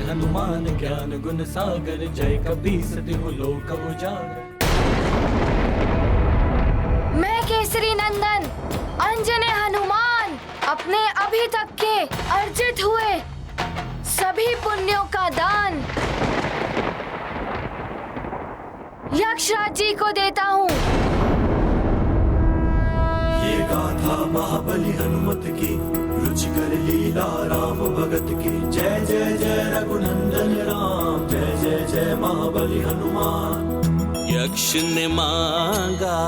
हनुमान ज्ञान गुण सागर, जय कपीस तिहु लोक उजागर। मैं केसरी नंदन अंजने हनुमान अपने अभी तक के अर्जित हुए सभी पुण्यों का दान यक्षराज जी को देता हूँ। ये गाथा महाबली हनुमत की, रुचिकर लीला राम भगत की। जय जय जय रघुनंदन राम, जय जय जय महाबली हनुमान। यक्ष ने मांगा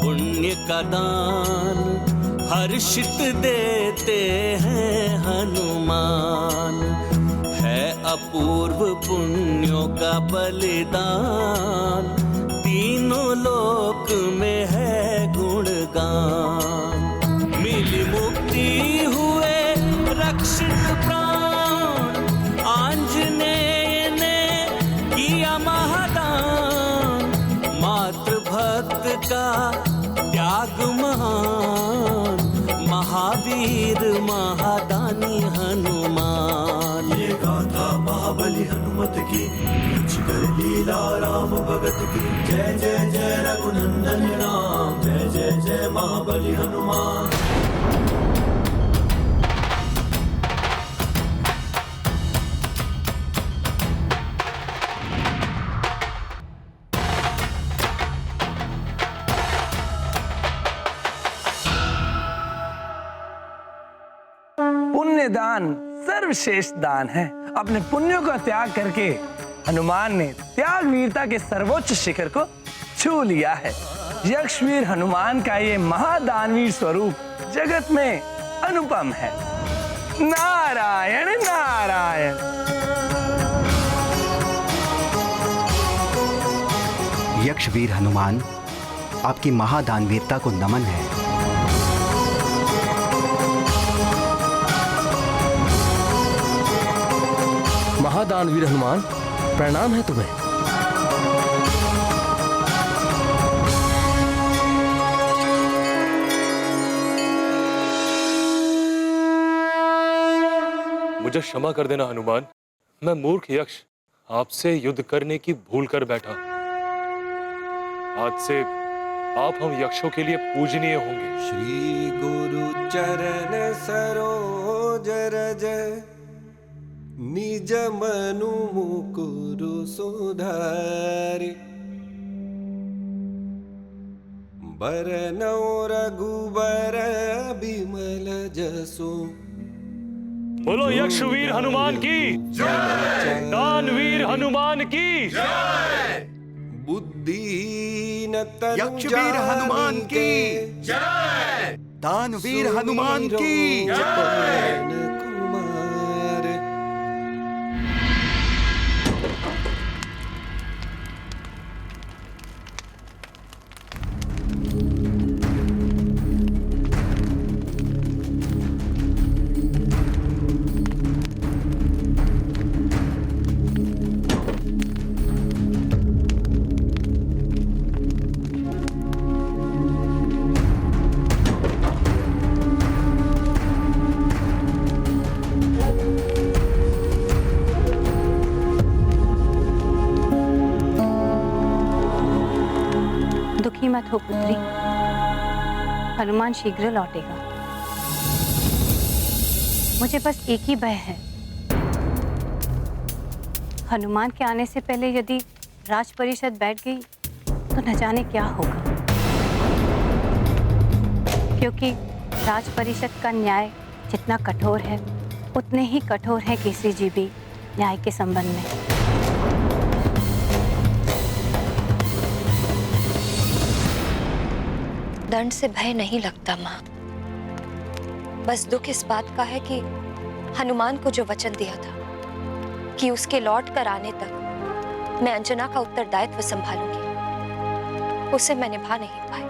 पुण्य का दान, हर्षित देते हैं हनुमान। है अपूर्व पुण्यों का बलिदान, तीनों लोक में है गुणगान। मिली मुक्ति हुए रक्षित प्राण, आंजनेय ने किया महादान। मातृभक्त का त्याग महान, महावीर महादानी हनुमान। ये गाथा महाबली हनुमत की, रुचिकर लीला राम भगत की। जय जय जय रघुनंदन राम, जय जय जय महाबली हनुमान। पुण्य दान सर्वश्रेष्ठ दान है। अपने पुण्यों का त्याग करके हनुमान ने त्याग वीरता के सर्वोच्च शिखर को छू लिया है। यक्षवीर हनुमान का ये महादानवीर स्वरूप जगत में अनुपम है। नारायण नारायण। यक्षवीर हनुमान, आपकी महादानवीरता को नमन है। महादानवीर हनुमान, प्रणाम है तुम्हें। मुझे क्षमा कर देना हनुमान, मैं मूर्ख यक्ष आपसे युद्ध करने की भूल कर बैठा। आज से आप हम यक्षों के लिए पूजनीय होंगे। श्री गुरु चरण सरोज रज, निज मनु मुकुरु सुधारि। बरनौ रघुबर बिमल जसु। बोलो यक्षवीर हनुमान की जय, दानवीर हनुमान की जय। बुद्धिहीन तनु यक्षवीर हनुमान की जय, दानवीर हनुमान की जय। दुखी मत हो पुत्री, हनुमान शीघ्र लौटेगा। मुझे बस एक ही भय है, हनुमान के आने से पहले यदि राज परिषद बैठ गई तो न जाने क्या होगा। क्योंकि राज परिषद का न्याय जितना कठोर है, उतने ही कठोर है केसरी जी भी न्याय के संबंध में। दंड से भय नहीं लगता माँ, बस दुख इस बात का है कि हनुमान को जो वचन दिया था कि उसके लौट कर आने तक मैं अंजना का उत्तरदायित्व संभालूंगी, उसे मैं निभा नहीं पाई।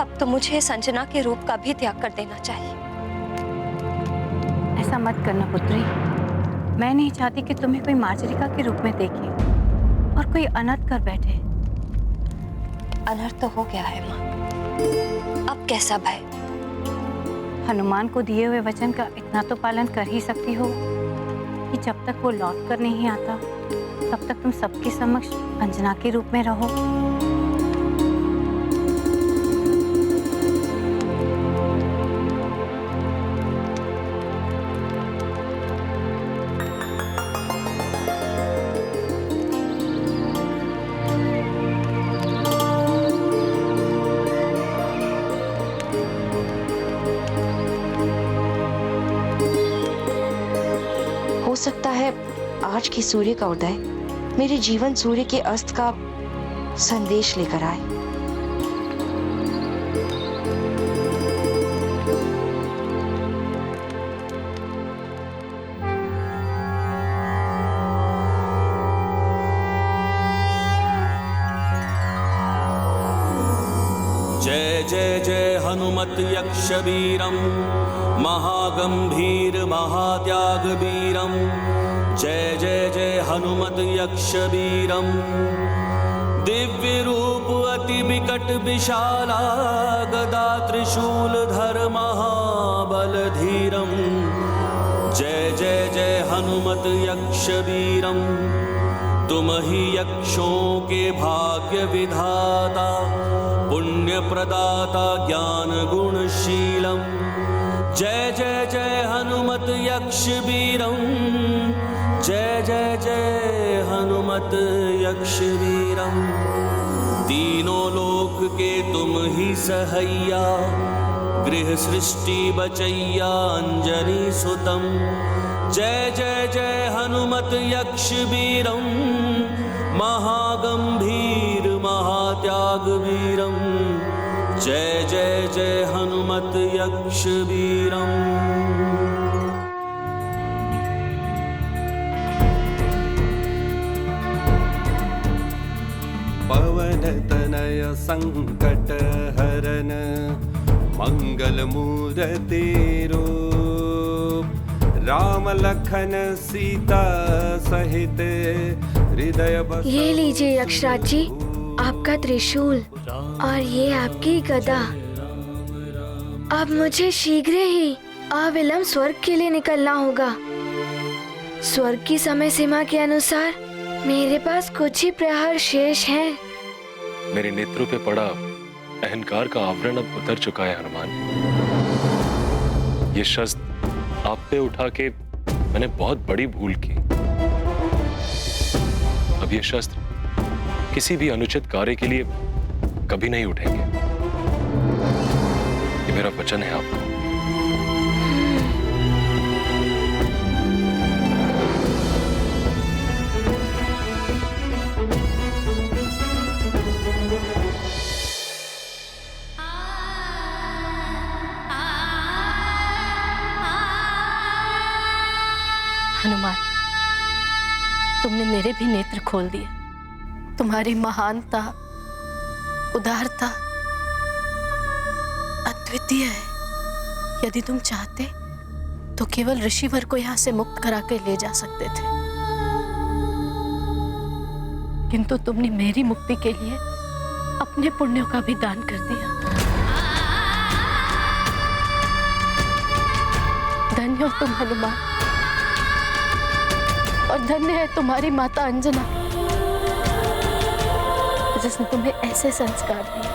अब तो मुझे इस अंजना के रूप का भी त्याग कर देना चाहिए। ऐसा मत करना पुत्री, मैं नहीं चाहती कि तुम्हें कोई मार्जरिका के रूप में देखे और कोई अनर्थ कर बैठे। अनर्थ तो हो गया है माँ, अब कैसा भय? हनुमान को दिए हुए वचन का इतना तो पालन कर ही सकती हो कि जब तक वो लौट कर नहीं आता तब तक तुम सबके समक्ष अंजना के रूप में रहो। हो सकता है आज की सूर्य का उदय मेरे जीवन सूर्य के अस्त का संदेश लेकर आए। जय जय जय हनुमत यक्ष वीरम महागंभीर महात्याग वीरम। जय जय जय हनुमत यक्ष वीरम दिव्य रूप अति विकट विशाला गदा त्रिशूल धर महाबल धीरम। जय जय जय हनुमत यक्ष वीरम तुम ही यक्षों के भाग्य विधाता पुण्य प्रदाता ज्ञान गुणशीलम। जय जय जय हनुमत यक्ष वीरम जय जय जय हनुमत यक्ष वीरम। तीनों लोक के तुम ही सहैया गृह सृष्टि बचैया अंजनी सुतम। जय जय जय हनुमत यक्ष वीरम महागंभीर महात्याग वीरम। जय जय जय हनुमत यक्ष वीरम। पवन तनय संकट हरन मंगल मूर्ति रूप राम लखन सीता सहित हृदय बस। ये लीजिए यक्षराज जी आपका त्रिशूल और ये आपकी गदा। अब मुझे शीघ्र ही अविलंब स्वर्ग के लिए निकलना होगा। स्वर्ग की समय सीमा के अनुसार मेरे पास कुछ ही प्रहर शेष हैं। मेरे नेत्रों पे पड़ा अहंकार का आवरण अब उतर चुका है हनुमान। ये शस्त्र आप पे उठा के मैंने बहुत बड़ी भूल की। अब ये शस्त्र किसी भी अनुचित कार्य के लिए कभी नहीं उठेंगे। ये मेरा वचन है आपको। हनुमान, तुमने मेरे भी नेत्र खोल दिए। तुम्हारी महानता, उदारता अद्वितीय है। यदि तुम चाहते तो केवल ऋषिवर को यहाँ से मुक्त करा के ले जा सकते थे, किंतु तुमने मेरी मुक्ति के लिए अपने पुण्यों का भी दान कर दिया। धन्य हो तुम हनुमान, और धन्य है तुम्हारी माता अंजना जिसने तुम्हें ऐसे संस्कार दिए।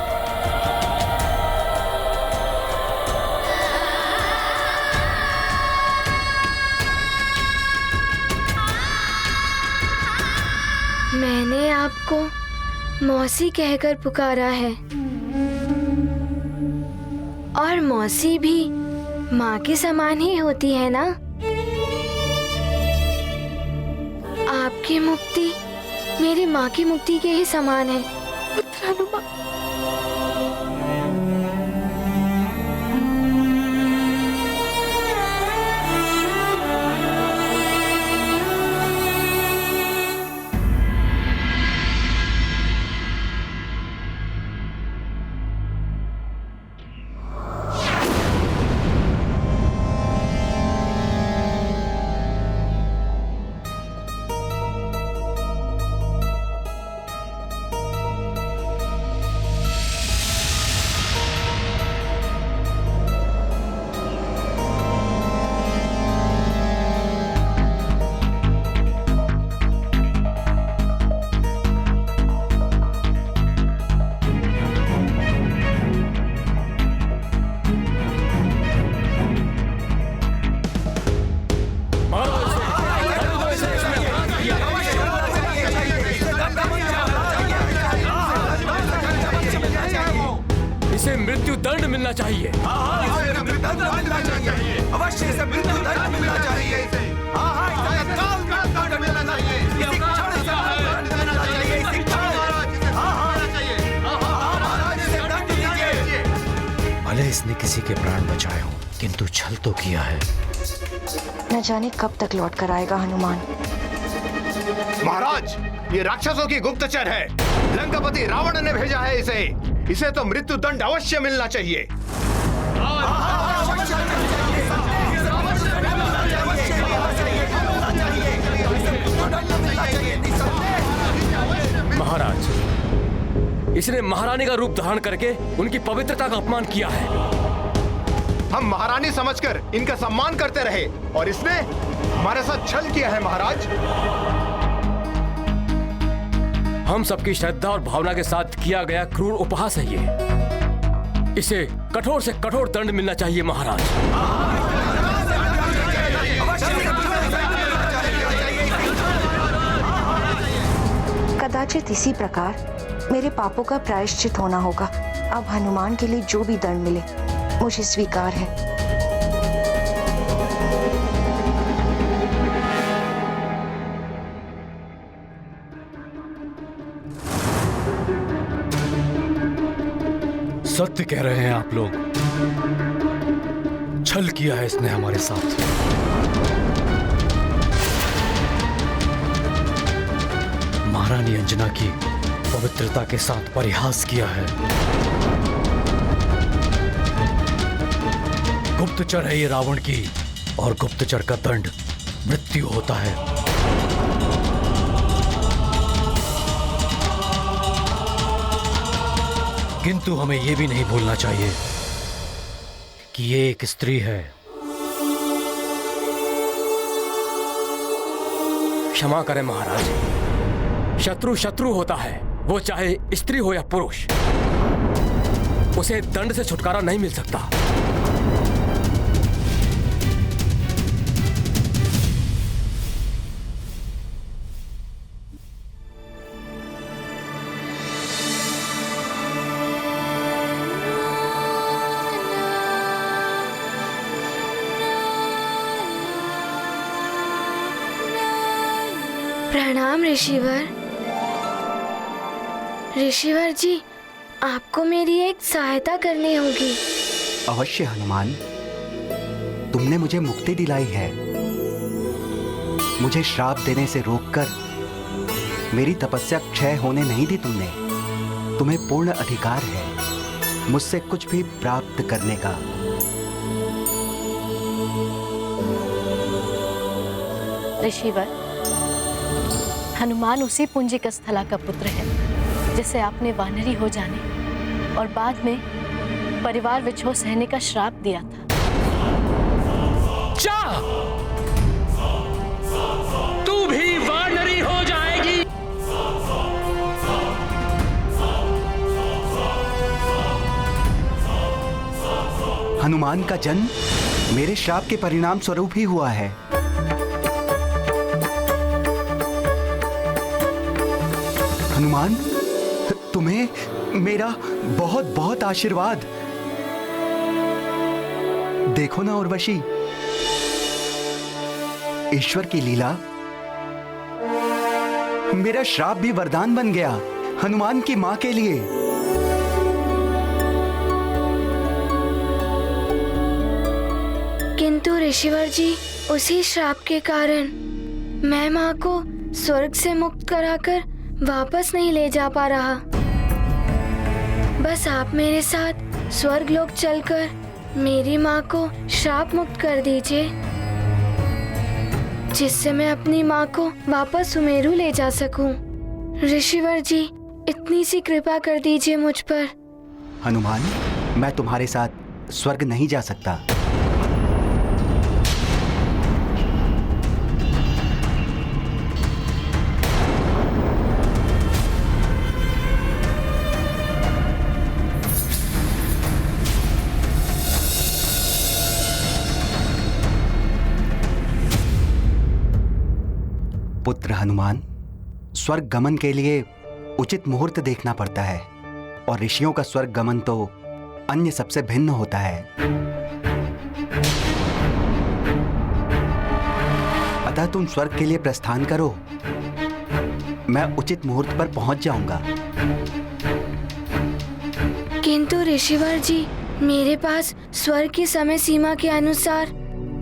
मैंने आपको मौसी कहकर पुकारा है, और मौसी भी माँ के समान ही होती है ना। आपकी मुक्ति मेरी माँ की मुक्ति के ही समान है। पुत्र हनुमान, मिलना चाहिए। अवश्य इसे मृत्युदंड मिलना चाहिए। भले इसने किसी के प्राण बचाए हों, किंतु छल तो किया है। न जाने कब तक लौट कर आएगा हनुमान। महाराज, ये राक्षसों की गुप्तचर है। लंकापति रावण ने भेजा है इसे तो मृत्यु दंड अवश्य मिलना चाहिए। महाराज, इसने महारानी का रूप धारण करके उनकी पवित्रता का अपमान किया है। हम महारानी समझकर इनका सम्मान करते रहे और इसने हमारे साथ छल किया है। महाराज, हम सबकी श्रद्धा और भावना के साथ किया गया क्रूर उपहास है ये। इसे कठोर से कठोर दंड मिलना चाहिए महाराज। कदाचित इसी प्रकार मेरे पापों का प्रायश्चित होना होगा। अब हनुमान के लिए जो भी दंड मिले मुझे स्वीकार है। सत्य कह रहे हैं आप लोग। छल किया है इसने हमारे साथ। महारानी अंजना की पवित्रता के साथ परिहास किया है। गुप्तचर है ये रावण की, और गुप्तचर का दंड मृत्यु होता है। किंतु हमें यह भी नहीं भूलना चाहिए कि ये एक स्त्री है। क्षमा करें महाराज, शत्रु शत्रु होता है, वो चाहे स्त्री हो या पुरुष। उसे दंड से छुटकारा नहीं मिल सकता। प्रणाम ऋषिवर। ऋषिवर जी, आपको मेरी एक सहायता करनी होगी। अवश्य हनुमान, तुमने मुझे मुक्ति दिलाई है। मुझे श्राप देने से रोककर मेरी तपस्या क्षय होने नहीं दी तुमने। तुम्हें पूर्ण अधिकार है मुझसे कुछ भी प्राप्त करने का। ऋषिवर, हनुमान उसी पुंजिक स्थला का पुत्र है जिसे आपने वानरी हो जाने और बाद में परिवार विछोह सहने का श्राप दिया था। जा! तू भी वानरी हो जाएगी। हनुमान का जन्म मेरे श्राप के परिणाम स्वरूप ही हुआ है। हनुमान, तुम्हें मेरा बहुत बहुत आशीर्वाद। देखो ना उर्वशी, ईश्वर की लीला, मेरा श्राप भी वरदान बन गया हनुमान की मां के लिए। किंतु ऋषिवर जी, उसी श्राप के कारण मैं माँ को स्वर्ग से मुक्त कराकर वापस नहीं ले जा पा रहा। बस आप मेरे साथ स्वर्ग लोक चलकर मेरी माँ को श्राप मुक्त कर दीजिए, जिससे मैं अपनी माँ को वापस सुमेरु ले जा सकूं। ऋषिवर जी, इतनी सी कृपा कर दीजिए मुझ पर। हनुमान, मैं तुम्हारे साथ स्वर्ग नहीं जा सकता। पुत्र हनुमान, स्वर्ग गमन के लिए उचित मुहूर्त देखना पड़ता है, और ऋषियों का स्वर्ग गमन तो अन्य सबसे भिन्न होता है। अतः तुम स्वर्ग के लिए प्रस्थान करो, मैं उचित मुहूर्त पर पहुंच जाऊंगा। किंतु ऋषिवर जी, मेरे पास स्वर्ग की समय सीमा के अनुसार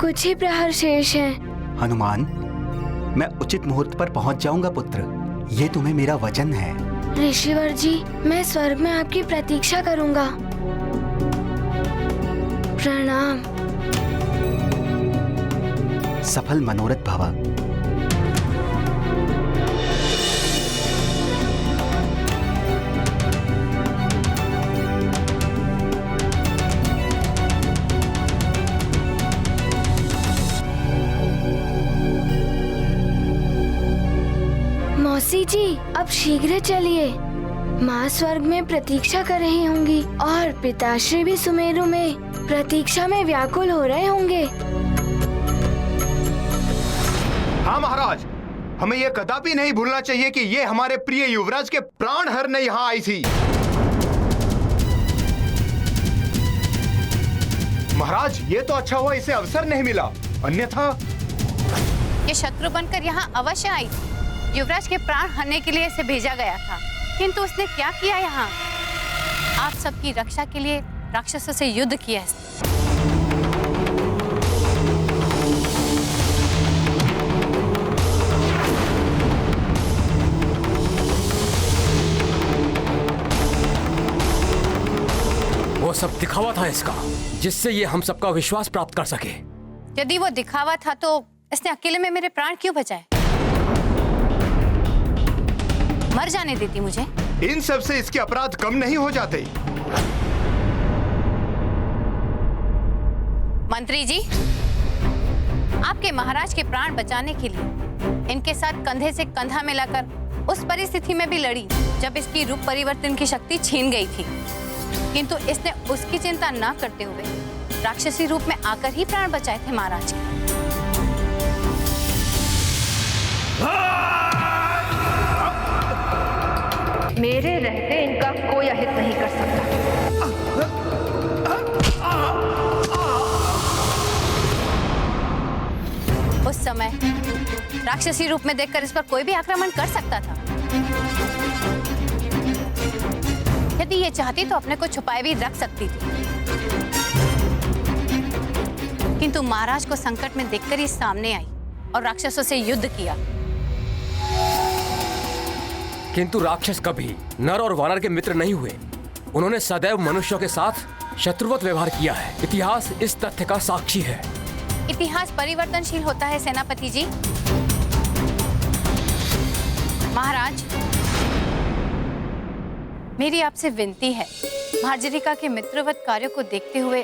कुछ ही प्रहर शेष हैं। हनुमान, मैं उचित मुहूर्त पर पहुंच जाऊंगा पुत्र, ये तुम्हें मेरा वचन है। ऋषिवर जी, मैं स्वर्ग में आपकी प्रतीक्षा करूंगा। प्रणाम। सफल मनोरथ भव। मौसी जी, अब शीघ्र चलिए। माँ स्वर्ग में प्रतीक्षा कर रही होंगी और पिताश्री भी सुमेरु में प्रतीक्षा में व्याकुल हो रहे होंगे। हाँ महाराज, हमें यह कदापि नहीं भूलना चाहिए कि ये हमारे प्रिय युवराज के प्राण हरने यहाँ आई थी। महाराज, ये तो अच्छा हुआ इसे अवसर नहीं मिला, अन्यथा ये शत्रु बनकर यहाँ अवश्य आई थी। युवराज के प्राण हरने के लिए इसे भेजा गया था, किंतु उसने क्या किया यहाँ? आप सबकी रक्षा के लिए राक्षसों से युद्ध किया। वो सब दिखावा था इसका, जिससे ये हम सबका विश्वास प्राप्त कर सके। यदि वो दिखावा था तो इसने अकेले में मेरे प्राण क्यों बचाए? मर जाने देती मुझे। इन सब से इसके अपराध कम नहीं हो जाते। मंत्री जी, आपके महाराज के प्राण बचाने के लिए इनके साथ कंधे से कंधा मिलाकर उस परिस्थिति में भी लड़ी जब इसकी रूप परिवर्तन की शक्ति छीन गई थी, किंतु इसने उसकी चिंता न करते हुए राक्षसी रूप में आकर ही प्राण बचाए थे महाराज के। मेरे रहते इनका कोई अहित नहीं कर सकता। उस समय राक्षसी रूप में देखकर इस पर कोई भी आक्रमण कर सकता था। यदि ये चाहती तो अपने को छुपाए भी रख सकती थी, किंतु महाराज को संकट में देखकर ही सामने आई और राक्षसों से युद्ध किया। किंतु राक्षस कभी नर और वानर के मित्र नहीं हुए। उन्होंने सदैव मनुष्यों के साथ शत्रुवत व्यवहार किया है। इतिहास इस तथ्य का साक्षी है। इतिहास परिवर्तनशील होता है सेनापति जी। महाराज, मेरी आपसे विनती है, मार्जरिका के मित्रवत कार्यों को देखते हुए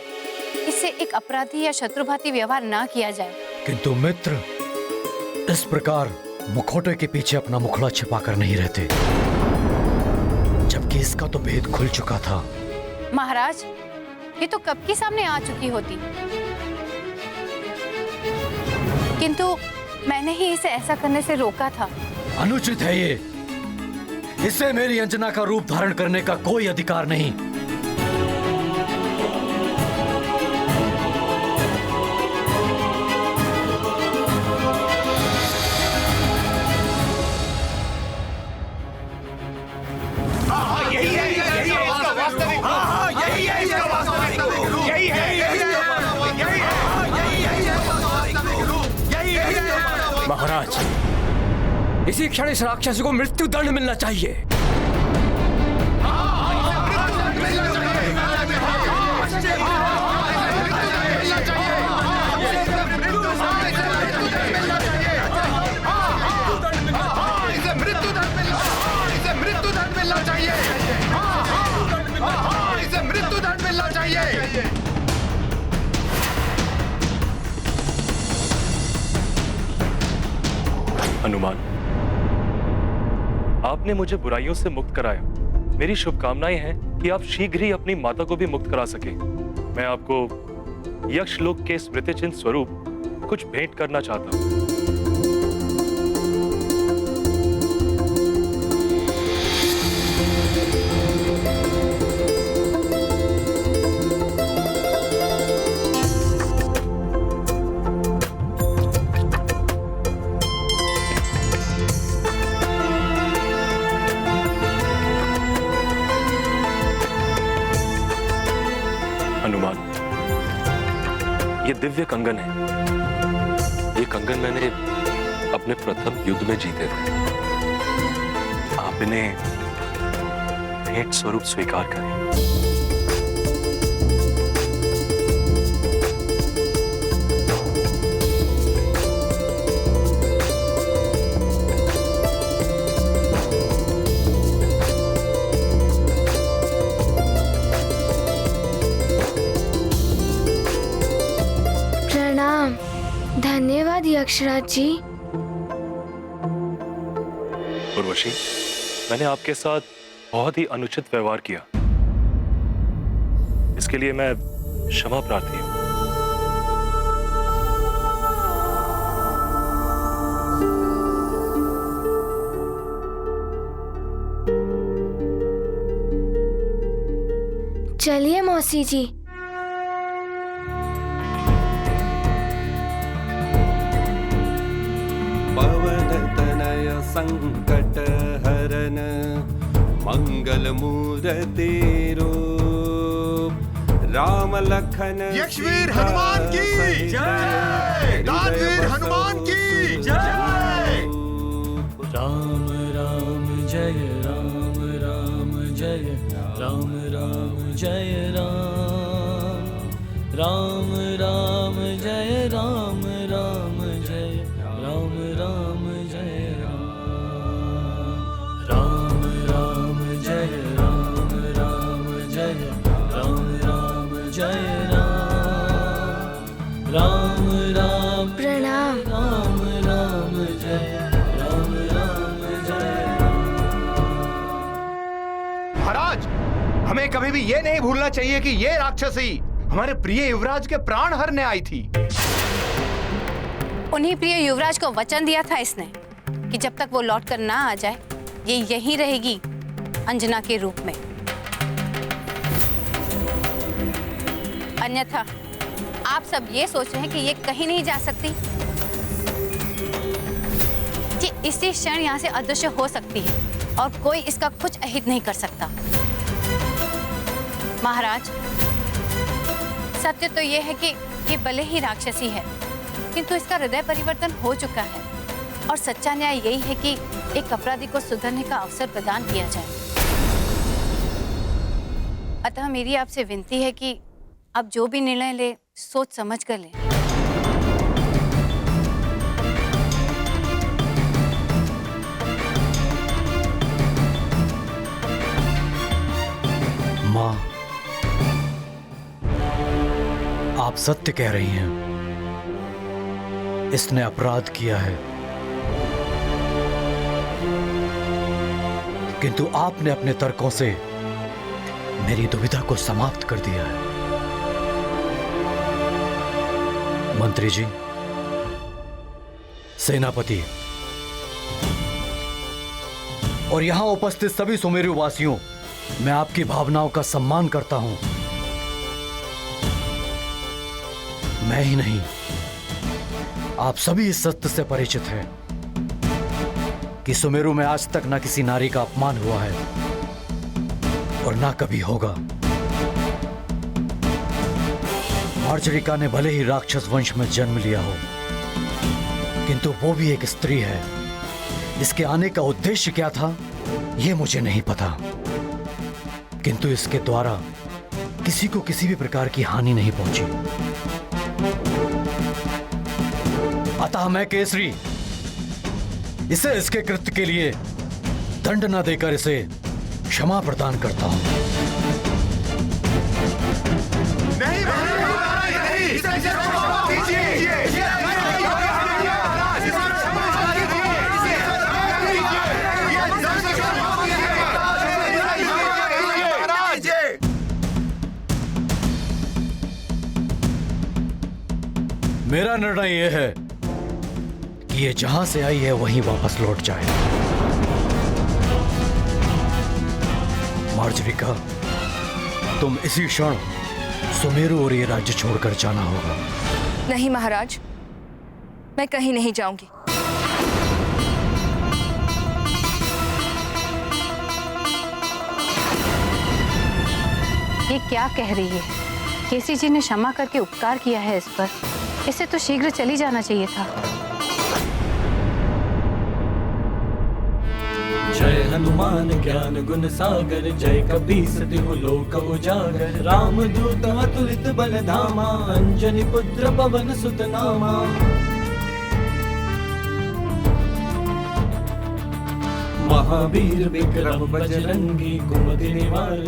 इससे एक अपराधी या शत्रुभाती व्यवहार ना किया जाए। किंतु मित्र इस प्रकार मुखौटे के पीछे अपना मुखड़ा छिपाकर नहीं रहते, जबकि इसका तो भेद खुल चुका था। महाराज, ये तो कब की सामने आ चुकी होती, किंतु मैंने ही इसे ऐसा करने से रोका था। अनुचित है ये। इसे मेरी अंजना का रूप धारण करने का कोई अधिकार नहीं। महाराज, इसी क्षण इस राक्षसी को मृत्यु दंड मिलना चाहिए। हनुमान, आपने मुझे बुराइयों से मुक्त कराया। मेरी शुभकामनाएं हैं कि आप शीघ्र ही अपनी माता को भी मुक्त करा सके। मैं आपको यक्षलोक के स्मृति चिन्ह स्वरूप कुछ भेंट करना चाहता हूं। दिव्य कंगन है। ये कंगन मैंने अपने प्रथम युद्ध में जीते थे। आप इन्हें भेंट स्वरूप स्वीकार करें। प्रणाम। धन्यवाद यक्षराज जी। उर्वशी, मैंने आपके साथ बहुत ही अनुचित व्यवहार किया। इसके लिए मैं क्षमा प्रार्थी हूं। चलिए मौसी जी। पवन तनय संकट हरन मंगल मूर्ति रूप राम लखन यक्षवीर हनुमान की जय। दानवीर हनुमान की जय। राम राम जय राम राम जय राम राम जय राम राम राम जय राम राम जय राम राम जय राम राम राम जय राम राम जय राम राम जय राम राम राम प्रणाम। राम राम जय राम राम जय महाराज, हमें कभी भी ये नहीं भूलना चाहिए कि ये राक्षसी हमारे प्रिय युवराज के प्राण हरने आई थी। उन्हीं प्रिय युवराज को वचन दिया था इसने कि जब तक वो लौटकर ना आ जाए ये यहीं रहेगी अंजना के रूप में। अन्यथा आप सब ये सोच रहे हैं कि ये कहीं नहीं जा सकती, कि इसी क्षण यहाँ से अदृश्य हो सकती है और कोई इसका कुछ अहित नहीं कर सकता। महाराज, सत्य तो ये है कि ये भले ही राक्षसी है किंतु इसका हृदय परिवर्तन हो चुका है और सच्चा न्याय यही है कि एक अपराधी को सुधरने का अवसर प्रदान किया जाए। अतः मेरी आपसे विनती है कि आप जो भी निर्णय ले सोच समझ कर ले। माँ, आप सत्य कह रही हैं। इसने अपराध किया है, किंतु आपने अपने तर्कों से मेरी दुविधा को समाप्त कर दिया है। मंत्री जी, सेनापति और यहां उपस्थित सभी सुमेरु वासियों, मैं आपकी भावनाओं का सम्मान करता हूं। मैं ही नहीं, आप सभी इस सत्य से परिचित हैं कि सुमेरु में आज तक न किसी नारी का अपमान हुआ है और ना कभी होगा। मार्जरिका ने भले ही राक्षस वंश में जन्म लिया हो, किंतु वो भी एक स्त्री है। इसके आने का उद्देश्य क्या था यह मुझे नहीं पता, किंतु इसके द्वारा किसी को किसी भी प्रकार की हानि नहीं पहुंची। अतः मैं केसरी इसे इसके कृत्य के लिए दंड न देकर इसे क्षमा प्रदान करता हूं। नहीं, इसे क्षमा कीजिए। मेरा निर्णय यह है कि ये जहां से आई है वहीं वापस लौट जाए। मार्जरिका, तुम इसी क्षण सुमेरु और ये राज्य छोड़कर जाना होगा। नहीं महाराज, मैं कहीं नहीं जाऊंगी। ये क्या कह रही है? केसी जी ने क्षमा करके उपकार किया है इस पर, इसे तो शीघ्र चली जाना चाहिए था। जय हनुमान ज्ञान गुण सागर, जय कपीस तिहु लोक उजागर, राम दूत अतुलित बल धामा, अंजनी पुत्र पवन सुत नामा। महावीर विक्रम बजरंगी, कुमति निवार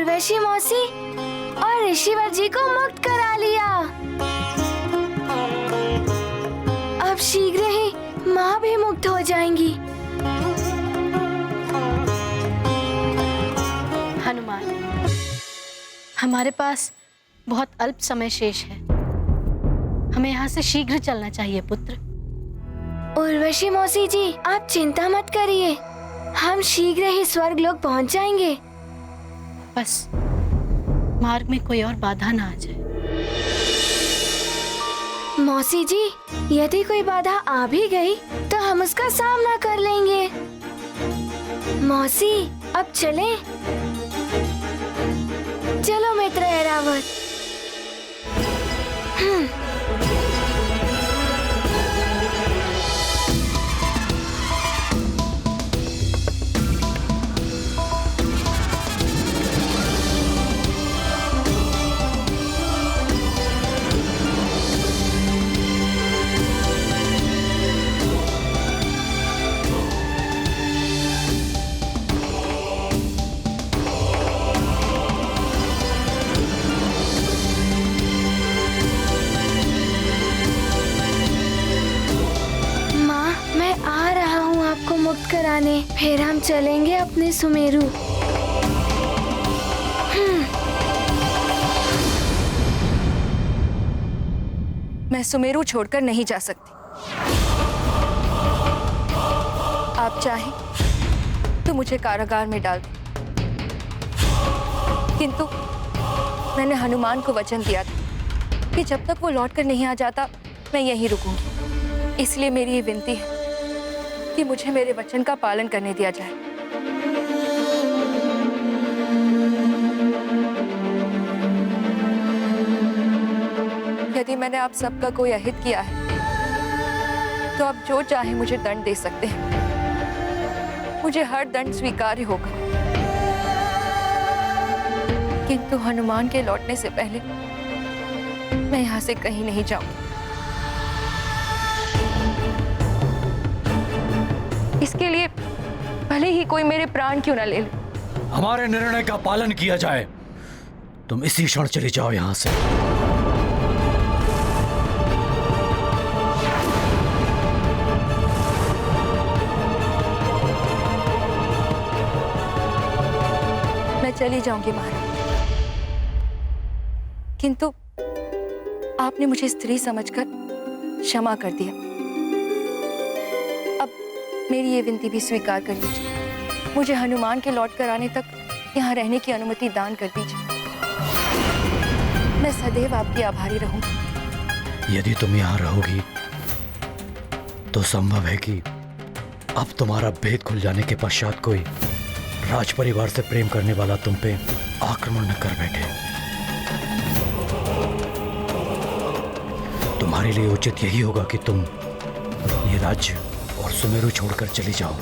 ऋषि मौसी और ऋषिवर जी को मुक्त करा लिया। अब शीघ्र ही माँ भी मुक्त हो जाएंगी। हनुमान, हमारे पास बहुत अल्प समय शेष है, हमें यहाँ से शीघ्र चलना चाहिए पुत्र। उर्वशी मौसी जी, आप चिंता मत करिए, हम शीघ्र ही स्वर्ग लोक पहुँच जाएंगे। बस मार्ग में कोई और बाधा ना आ जाए। मौसी जी, यदि कोई बाधा आ भी गई तो हम उसका सामना कर लेंगे। मौसी, अब चलें? चलो मित्र ऐरावत। मुक्त कराने, फिर हम चलेंगे अपने सुमेरु। मैं सुमेरु छोड़कर नहीं जा सकती। आप चाहें तो मुझे कारागार में डाल दो, किंतु मैंने हनुमान को वचन दिया था कि जब तक वो लौटकर नहीं आ जाता मैं यहीं रुकूंगी। इसलिए मेरी ये विनती है कि मुझे मेरे वचन का पालन करने दिया जाए। यदि मैंने आप सबका कोई अहित किया है तो आप जो चाहे मुझे दंड दे सकते हैं, मुझे हर दंड स्वीकार्य होगा। किंतु हनुमान के लौटने से पहले मैं यहाँ से कहीं नहीं जाऊंगी। इसके लिए भले ही कोई मेरे प्राण क्यों ना ले ले। हमारे निर्णय का पालन किया जाए। तुम इसी क्षण चले जाओ यहां से। मैं चली जाऊंगी महाराज, किंतु आपने मुझे स्त्री समझकर क्षमा कर दिया। मेरी ये विनती भी स्वीकार कर लीजिए। मुझे हनुमान के लौट कर आने तक यहाँ रहने की अनुमति दान कर दीजिए। मैं सदैव आपकी आभारी रहूंगी। यदि तुम यहाँ रहोगी तो संभव है कि अब तुम्हारा भेद खुल जाने के पश्चात कोई राज परिवार से प्रेम करने वाला तुम पे आक्रमण न कर बैठे। तुम्हारे लिए उचित यही होगा कि तुम ये राज्य और सुमेरु छोड़कर चली जाओ।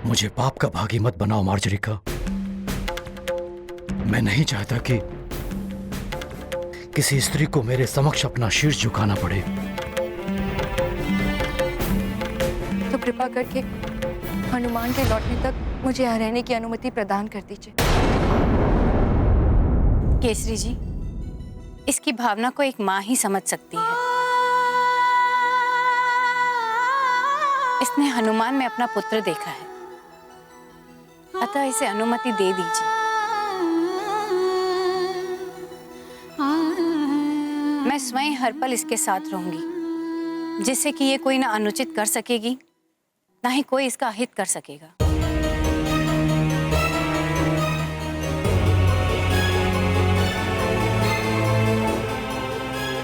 मुझे पाप का भागी मत बनाओ मार्जरिका। मैं नहीं चाहता कि किसी स्त्री को मेरे समक्ष अपना शीर्ष झुकाना पड़े। तो कृपा करके हनुमान के लौटने तक मुझे यहाँ रहने की अनुमति प्रदान कर दीजिए। केसरी जी, इसकी भावना को एक माँ ही समझ सकती है। इसने हनुमान में अपना पुत्र देखा है, अतः इसे अनुमति दे दीजिए। मैं स्वयं हर पल इसके साथ रहूंगी, जिससे कि ये कोई ना अनुचित कर सकेगी, ना ही कोई इसका अहित कर सकेगा।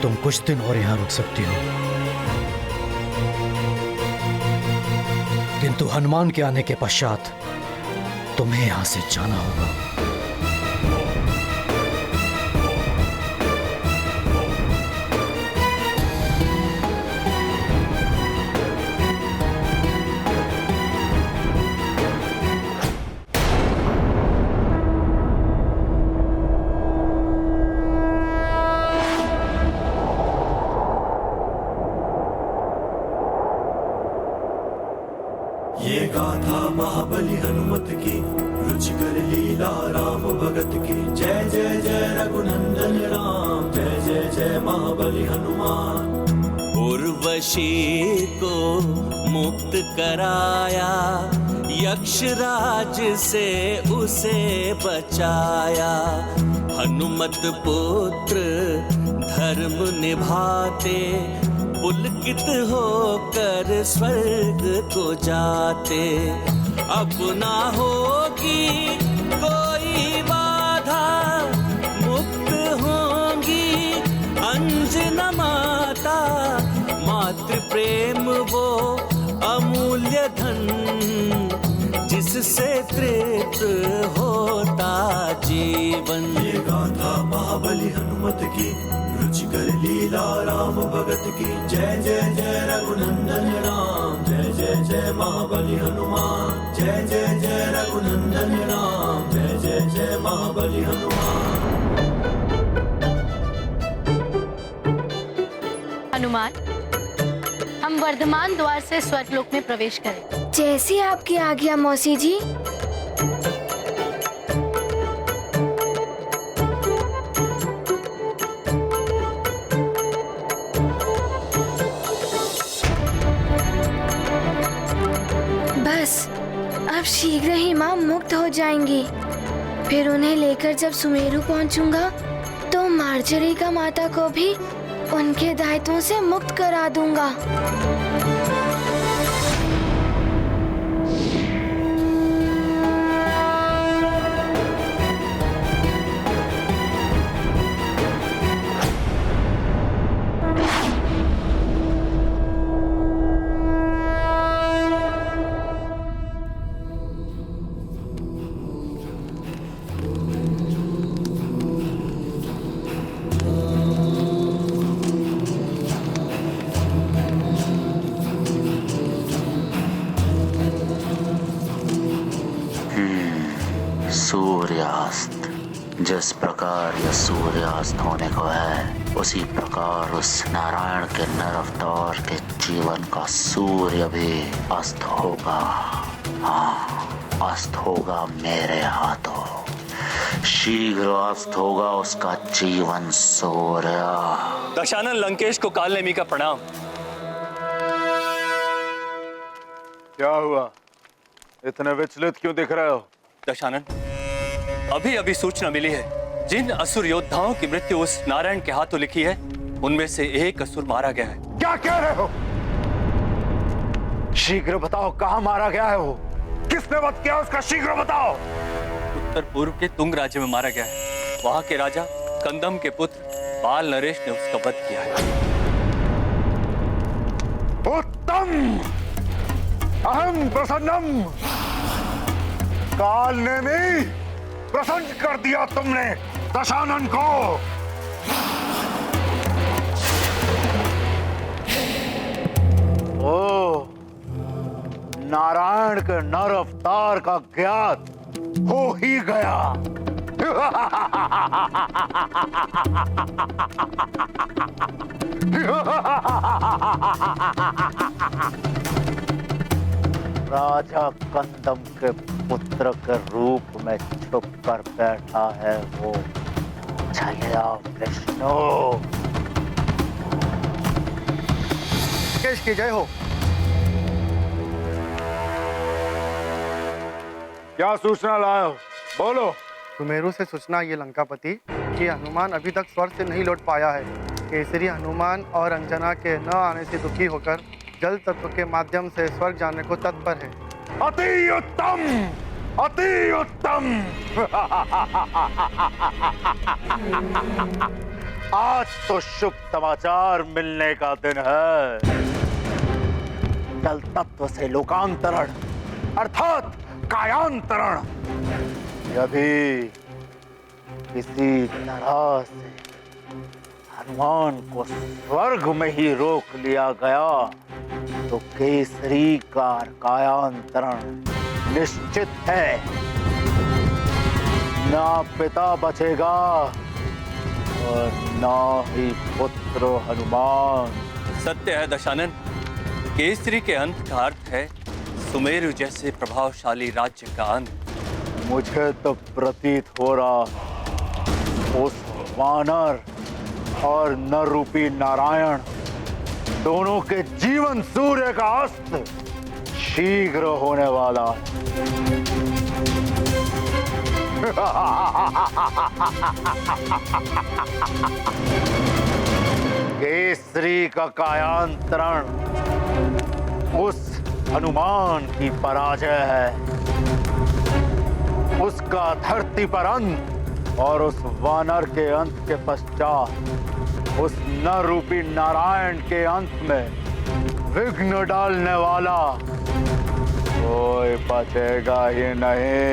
तुम कुछ दिन और यहाँ रुक सकती हो, किंतु हनुमान के आने के पश्चात तुम्हें यहाँ से जाना होगा। ये गाथा महाबली हनुमत की, रुचिकर लीला राम भगत की। जय जय जय रघुनंदन राम, जय जय जय महाबली हनुमान। उर्वशी को मुक्त कराया, यक्षराज से उसे बचाया। हनुमत पुत्र धर्म निभाते, पुलकित होकर स्वर्ग को जाते। अब ना होगी कोई बाधा, मुक्त होंगी अंजना माता। मातृ प्रेम वो अमूल्य धन, जिससे तृप्त होता जीवन। ये गाथा महाबली हनुमत की, रुचिकर लीला राम भगत की। जय जय जय रघुनंदन राम, जय जय जय महाबली हनुमान। जय जय जय रघुनंदन राम, जय जय जय महाबली हनुमान। हनुमान, हम वर्धमान द्वार से स्वर्गलोक में प्रवेश करें। जैसी आपकी आज्ञा मौसी जी। बस अब शीघ्र ही माँ मुक्त हो जाएंगी। फिर उन्हें लेकर जब सुमेरु पहुंचूंगा तो मार्जरी का माता को भी उनके दायित्वों से मुक्त करा दूंगा। सूर्यास्त। जिस प्रकार यह सूर्यास्त होने को है, उसी प्रकार उस नारायण के नर अवतार के जीवन का सूर्य भी अस्त होगा। हाँ, अस्त होगा मेरे हाथों। शीघ्र अस्त होगा उसका जीवन सूर्य। दशानन लंकेश को काल नेमी का प्रणाम। क्या हुआ, इतने विचलित क्यों दिख रहे हो? दशानन, अभी अभी सूचना मिली है, जिन असुर योद्धाओं की मृत्यु उस नारायण के हाथों लिखी है, उनमें से एक असुर मारा गया है। क्या कह रहे हो? शीघ्र बताओ, कहाँ मारा गया है वो? किसने वध किया उसका? शीघ्र बताओ। उत्तर पूर्व के तुंग राज्य में मारा गया है। वहां के राजा कंदम के पुत्र बाल नरेश ने उसका वध किया है। उत्तम, अहम प्रसन्नम। काल ने भी प्रसन्न कर दिया तुमने दशानन को। ओ, नारायण के नर अवतार का ज्ञात हो ही गया। राजा कंदम के पुत्र के रूप में छुप कर बैठा है वो छलिया विष्णु। केश की जय हो। क्या सूचना लाए हो? बोलो। सुमेरु से सूचना ये लंकापति कि हनुमान अभी तक स्वर्ग से नहीं लौट पाया है। केसरी हनुमान और अंजना के न आने से दुखी होकर जल तत्व के माध्यम से स्वर्ग जाने को तत्पर है। अति उत्तम, अति उत्तम। आज तो शुभ समाचार मिलने का दिन है। जल तत्व से लोकांतरण अर्थात कायांतरण यदि किसी तरह से हनुमान को स्वर्ग में ही रोक लिया गया तो केसरी का कायांतरण निश्चित है। ना पिता बचेगा और ना ही पुत्र हनुमान। सत्य है दशानन, केसरी के अंत का अर्थ है सुमेरु जैसे प्रभावशाली राज्य का अंत। मुझे तो प्रतीत हो रहा उस वानर और नर रूपी नारायण दोनों के जीवन सूर्य का अस्त शीघ्र होने वाला है। केसरी का कायांतरण उस हनुमान की पराजय है। उसका धरती पर अंत और उस वानर के अंत के पश्चात उस नर रूपी नारायण के अंत में विघ्न डालने वाला कोई बचेगा ही नहीं।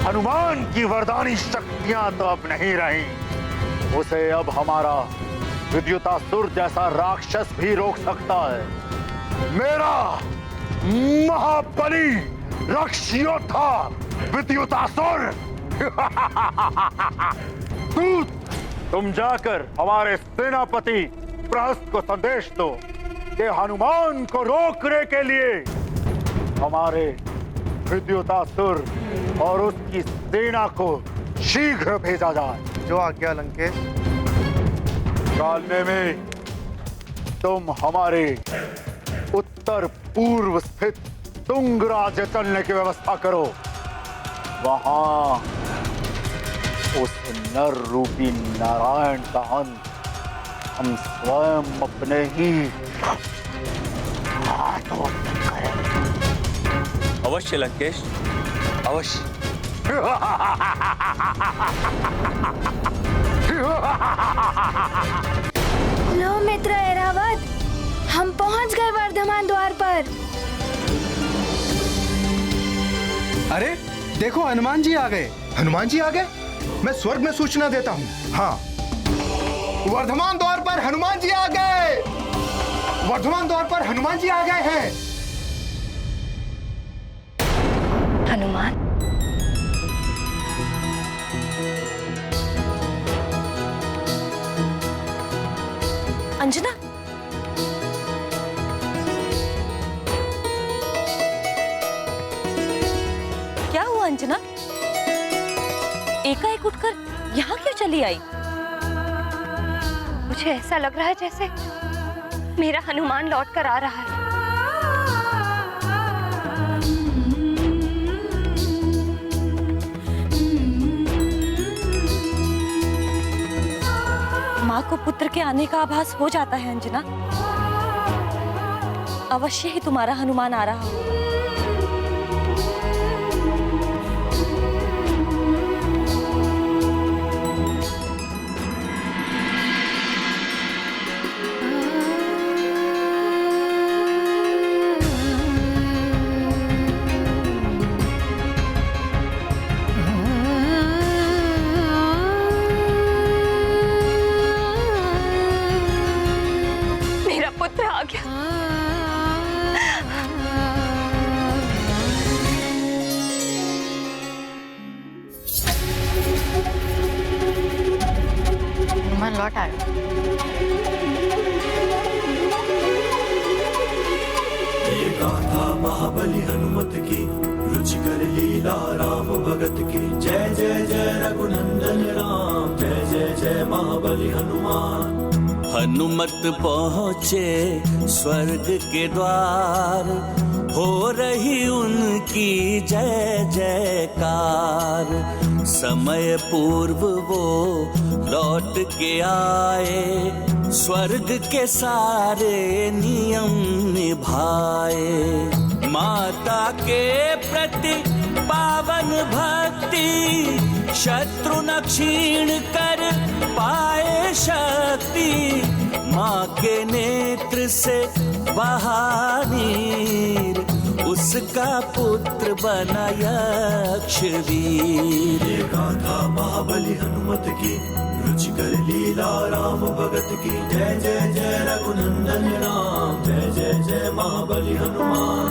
हनुमान की वरदानी शक्तियां तो अब नहीं रही। उसे अब हमारा विद्युतासुर जैसा राक्षस भी रोक सकता है। मेरा महाबली राक्षयोद्धा विद्युतासुर। तुम जाकर हमारे सेनापति प्रहस्त को संदेश दो कि हनुमान को रोकने के लिए हमारे विद्युतासुर और उसकी सेना को शीघ्र भेजा जाए। जो आज्ञा लंकेश। कालने में तुम हमारे उत्तर पूर्व स्थित तुंग राज्य चलने की व्यवस्था करो। वहां उस नर रूपी नारायण का अंत हम स्वयं अपने ही हाथों से करें। अवश्य लंकेश, अवश्य। लो मित्र ऐरावत, हम पहुंच गए वर्धमान द्वार पर। अरे देखो, हनुमान जी आ गए। हनुमान जी आ गए? मैं स्वर्ग में सूचना देता हूँ। हाँ, वर्धमान द्वार पर हनुमान जी आ गए। वर्धमान द्वार पर हनुमान जी आ गए हैं। हनुमान, अंजना, क्या हुआ अंजना? एकाएक उठकर यहाँ क्यों चली आई? मुझे ऐसा लग रहा है जैसे मेरा हनुमान लौट कर आ रहा है। माँ को पुत्र के आने का आभास हो जाता है अंजना। अवश्य ही तुम्हारा हनुमान आ रहा हो। लौट आया। ये गाथा महाबली हनुमत की, रुचिकर लीला राम भगत की। जय जय जय रघुनंदन राम, जय जय जय महाबली हनुमान। हनुमत पहुँचे स्वर्ग के द्वार, हो रही उनकी जय जयकार। समय पूर्व वो लौट के आए, स्वर्ग के सारे नियम निभाए। माता के प्रति पावन भक्ति, शत्रु न क्षीण कर पाए शक्ति। माँ के नेत्र से बहा नीर, उसका पुत्र बना यक्षवीर। ये गाथा महाबली हनुमत की, रुचिकर लीला राम भगत की। जय जय जय रघुनंदन राम, जय जय जय महाबली हनुमान।